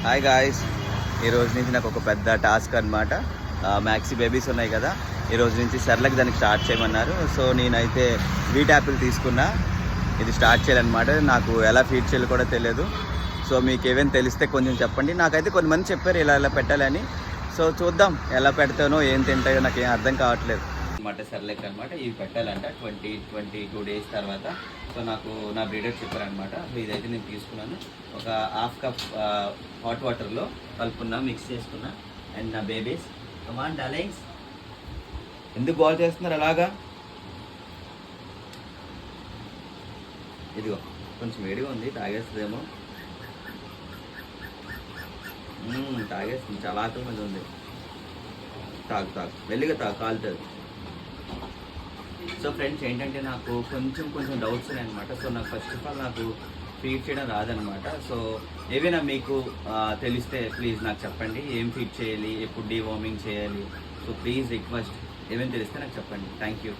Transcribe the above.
Hi guys, ఈరోజు నుంచి నాకు ఒక పెద్ద టాస్క్ అనమాట. మ్యాక్సీ బేబీస్ ఉన్నాయి కదా, ఈరోజు నుంచి సెర్లక్ దానికి స్టార్ట్ చేయమన్నారు. సో నేనైతే వీట్ యాపిల్ తీసుకున్నా, ఇది స్టార్ట్ చేయాలన్నమాట. నాకు ఎలా ఫీడ్ చేయాలో కూడా తెలియదు. సో మీకు ఏమైనా తెలిస్తే కొంచెం చెప్పండి. నాకైతే కొంతమంది చెప్పారు ఇలా పెట్టాలని. సో చూద్దాం ఎలా పెడతానో, ఏం తింటాయో నాకు ఏం అర్థం కావట్లేదు అనమాట. సెర్లక్ అనమాట, ఇవి పెట్టాలంట 22 డేస్ తర్వాత. సో నాకు నా బ్రీడర్ చెప్పారనమాట. సో ఇదైతే నేను తీసుకున్నాను. ఒక హాఫ్ కప్ హాట్ వాటర్లో కలుపుకున్నా, మిక్స్ చేసుకున్నా. అండ్ నా బేబీస్ కమాన్ డార్లింగ్స్, ఎందుకు బాల్ చేస్తున్నారు అలాగా? ఇదిగో కొంచెం వేడిగా ఉంది, తాగేస్తుందేమో. తాగేస్తుంది, చాలా ఆకలి మీద ఉంది. తాగు వెళ్ళిగా తాగు, కాలుతుంది. సో ఫ్రెండ్స్ ఏంటంటే నాకు కొంచెం డౌట్స్ ఉన్నాయి అనమాట. సో నాకు ఫస్ట్ ఆఫ్ ఆల్ నాకు ఫీడ్ చేయడం రాదనమాట. సో ఏవైనా మీకు తెలిస్తే ప్లీజ్ నాకు చెప్పండి. ఏం ఫీడ్ చేయాలి, ఎప్పుడు డీవార్మింగ్ చేయాలి. సో ప్లీజ్ రిక్వెస్ట్, ఏమైనా తెలిస్తే నాకు చెప్పండి. Thank you.